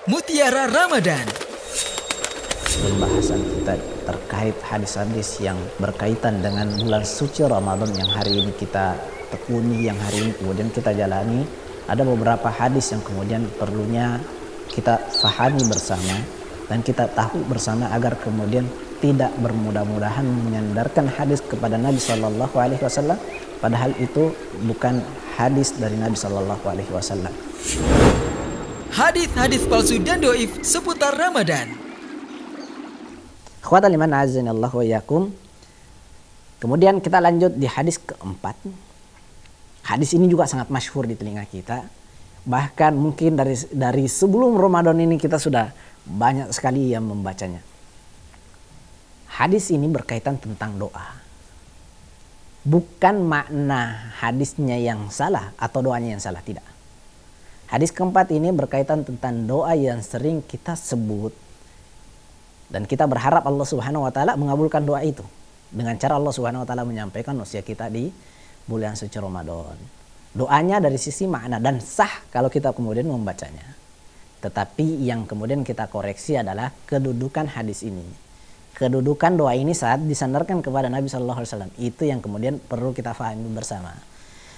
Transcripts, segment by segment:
Mutiara Ramadan. Pembahasan kita terkait hadis-hadis yang berkaitan dengan bulan suci Ramadan yang hari ini kita tekuni, yang hari ini kemudian kita jalani. Ada beberapa hadis yang kemudian perlunya kita fahami bersama dan kita tahu bersama agar kemudian tidak bermudah-mudahan menyandarkan hadis kepada Nabi Shallallahu Alaihi Wasallam, padahal itu bukan hadis dari Nabi Shallallahu Alaihi Wasallam. Hadis-hadis palsu dan doif seputar Ramadan. Akhwatal iman azanillahu wa iyyakum. Kemudian kita lanjut di hadis keempat. Hadis ini juga sangat masyhur di telinga kita. Bahkan mungkin dari sebelum Ramadan ini kita sudah banyak sekali yang membacanya. Hadis ini berkaitan tentang doa. Bukan makna hadisnya yang salah atau doanya yang salah, tidak. Hadis keempat ini berkaitan tentang doa yang sering kita sebut dan kita berharap Allah Subhanahu wa taala mengabulkan doa itu dengan cara Allah Subhanahu wa taala menyampaikan usia kita di bulan suci Ramadan. Doanya dari sisi makna dan sah kalau kita kemudian membacanya. Tetapi yang kemudian kita koreksi adalah kedudukan hadis ini. Kedudukan doa ini saat disandarkan kepada Nabi Sallallahu Alaihi Wasallam, itu yang kemudian perlu kita fahami bersama.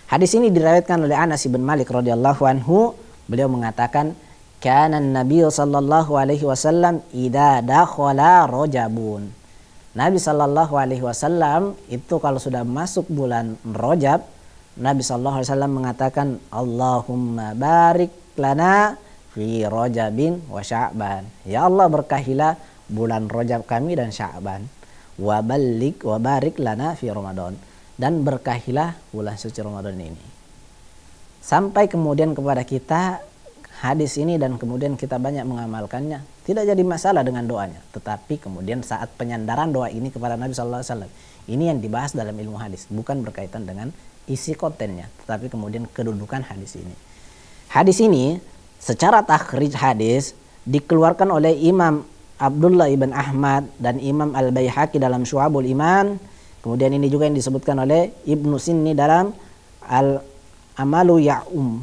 Hadis ini diriwayatkan oleh Anas bin Malik radhiyallahu anhu. Beliau mengatakan, "Kana Nabi sallallahu alaihi wasallam idza dakhala Rajabun." Nabi sallallahu alaihi wasallam itu kalau sudah masuk bulan Rajab, Nabi sallallahu alaihi wasallam mengatakan, "Allahumma barik lana fi Rajabin wa Sya'ban." Ya Allah, berkahilah bulan Rajab kami dan Sya'ban. Wa barik lana fi Ramadan. Dan berkahilah bulan suci Ramadan ini. Sampai kemudian kepada kita hadis ini dan kemudian kita banyak mengamalkannya. Tidak jadi masalah dengan doanya. Tetapi kemudian saat penyandaran doa ini kepada Nabi Sallallahu Alaihi Wasallam, ini yang dibahas dalam ilmu hadis. Bukan berkaitan dengan isi kontennya. Tetapi kemudian kedudukan hadis ini. Hadis ini secara takhrij hadis dikeluarkan oleh Imam Abdullah ibn Ahmad dan Imam Al-Baihaqi dalam Syu'abul Iman. Kemudian ini juga yang disebutkan oleh Ibnu Sinni dalam Al-Amalu Ya'um.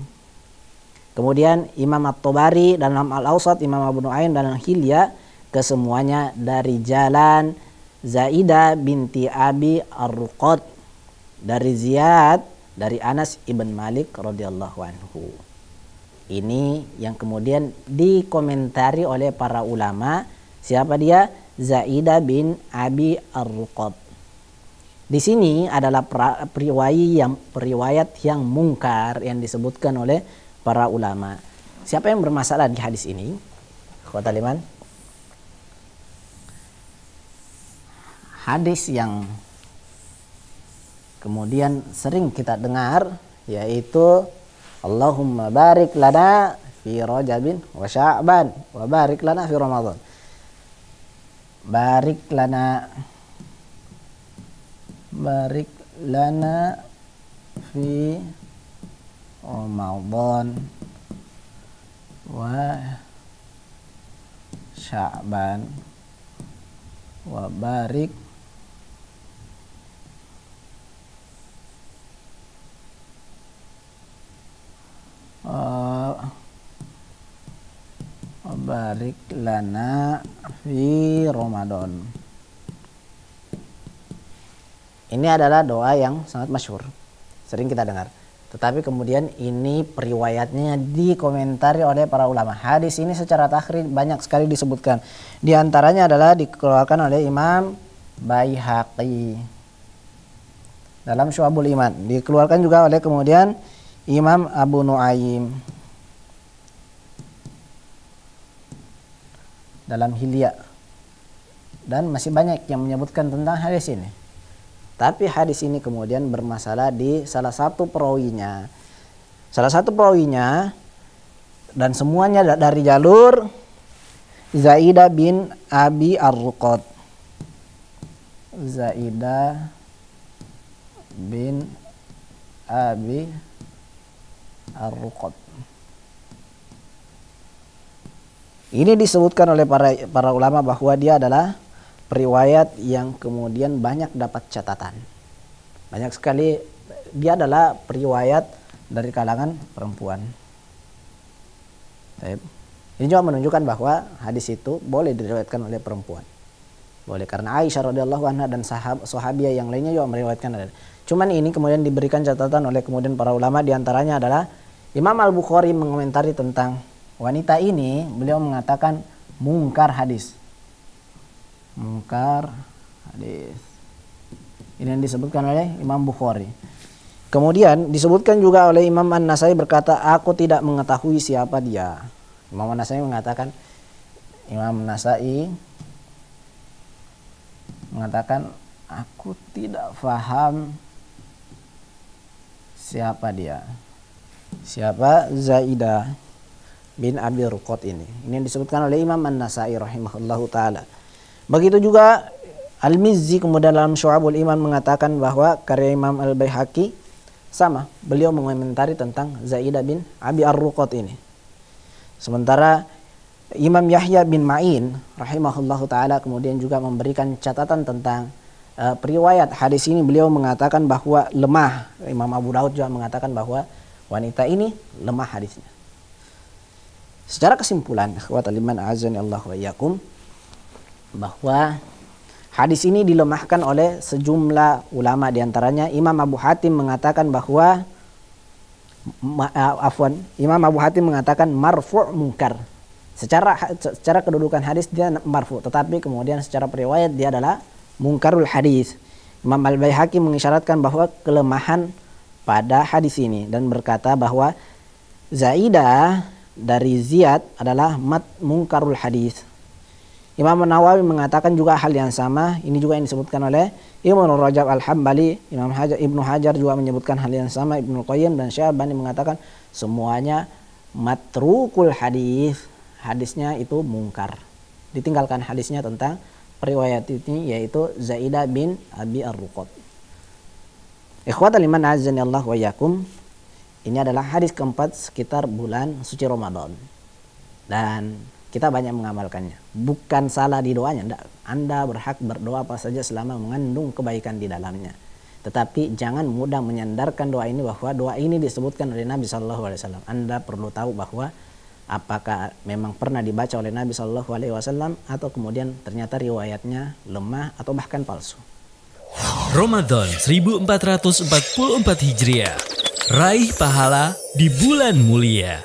Kemudian Imam At-Tabari dalam Al-Awsat, Imam Abu Nu'aim dalam Hilya, kesemuanya dari jalan Zaidah binti Abi Ar-Ruqad, dari Ziyad, dari Anas ibn Malik radhiyallahu anhu. Ini yang kemudian dikomentari oleh para ulama. Siapa dia? Zaidah bin Abi Ar-Ruqad. Di sini adalah periwayat yang mungkar yang disebutkan oleh para ulama. Siapa yang bermasalah di hadis ini? Akhwatal iman. Hadis yang kemudian sering kita dengar yaitu Allahumma barik lana fi Rajabin wa Sya'ban wa barik lana fi Ramadan. Barik lana fi Ramadan wa Sya'ban wa barik lana fi Ramadan. Ini adalah doa yang sangat masyhur, sering kita dengar. Tetapi kemudian ini periwayatnya dikomentari oleh para ulama. Hadis ini secara takhrij banyak sekali disebutkan. Di antaranya adalah dikeluarkan oleh Imam Baihaqi dalam Syu'abul Iman. Dikeluarkan juga oleh kemudian Imam Abu Nu'aim dalam Hilya. Dan masih banyak yang menyebutkan tentang hadis ini. Tapi hadis ini kemudian bermasalah di salah satu perawinya. Dan semuanya dari jalur Zaidah bin Abi Ar-Ruqad. Zaidah bin Abi Ar-Ruqad. Ini disebutkan oleh para ulama bahwa dia adalah periwayat yang kemudian banyak dapat catatan. Banyak sekali, dia adalah periwayat dari kalangan perempuan. Baik. Ini juga menunjukkan bahwa hadis itu boleh diriwayatkan oleh perempuan. Boleh, karena Aisyah radhiyallahu anha dan sahabiah yang lainnya juga meriwayatkan. Cuman ini kemudian diberikan catatan oleh kemudian para ulama, diantaranya adalah Imam Al-Bukhari mengomentari tentang wanita ini, beliau mengatakan mungkar hadis. Mungkar hadis. Ini yang disebutkan oleh Imam Bukhari. Kemudian disebutkan juga oleh Imam An-Nasai berkata, aku tidak mengetahui siapa dia. Imam An-Nasai mengatakan, Imam Nasai mengatakan, aku tidak faham siapa dia. Siapa Zaidah bin Abi Ruqat ini. Ini yang disebutkan oleh Imam An-Nasai rahimahullahu taala. Begitu juga Al-Mizzi kemudian dalam Syu'abul Iman mengatakan bahwa karya Imam Al-Baihaqi sama, beliau mengomentari tentang Zaidah bin Abi Ar-Ruqat ini. Sementara Imam Yahya bin Ma'in rahimahullahu taala kemudian juga memberikan catatan tentang periwayat hadis ini. Beliau mengatakan bahwa lemah. Imam Abu Daud juga mengatakan bahwa wanita ini lemah hadisnya. Secara kesimpulan, ikhwatal iman azani Allah wa iyyakum, bahwa hadis ini dilemahkan oleh sejumlah ulama, diantaranya Imam Abu Hatim mengatakan bahwa Imam Abu Hatim mengatakan marfu' munkar. Secara kedudukan hadis dia marfu', tetapi kemudian secara periwayat dia adalah mungkarul hadis. Imam Al-Baihaqi mengisyaratkan bahwa kelemahan pada hadis ini dan berkata bahwa Zaidah dari Ziyad adalah mungkarul hadis. Imam Nawawi mengatakan juga hal yang sama. Ini juga yang disebutkan oleh Ibnu Rajab Al-Hambali. Ibnu Hajar juga menyebutkan hal yang sama. Ibnu Qayyim dan Syarbani mengatakan semuanya matrukul hadis. Hadisnya itu mungkar. Ditinggalkan hadisnya tentang periwayat ini, yaitu Zaidah bin Abi Ar-Ruqat. Ikhwatal iman azani Allah wa iyyakum. Ini adalah hadis keempat sekitar bulan suci Ramadan. Dan kita banyak mengamalkannya. Bukan salah di doanya, enggak. Anda berhak berdoa apa saja selama mengandung kebaikan di dalamnya. Tetapi jangan mudah menyandarkan doa ini bahwa doa ini disebutkan oleh Nabi SAW. Anda perlu tahu bahwa apakah memang pernah dibaca oleh Nabi SAW atau kemudian ternyata riwayatnya lemah atau bahkan palsu. Ramadan 1444 Hijriah. Raih pahala di bulan mulia.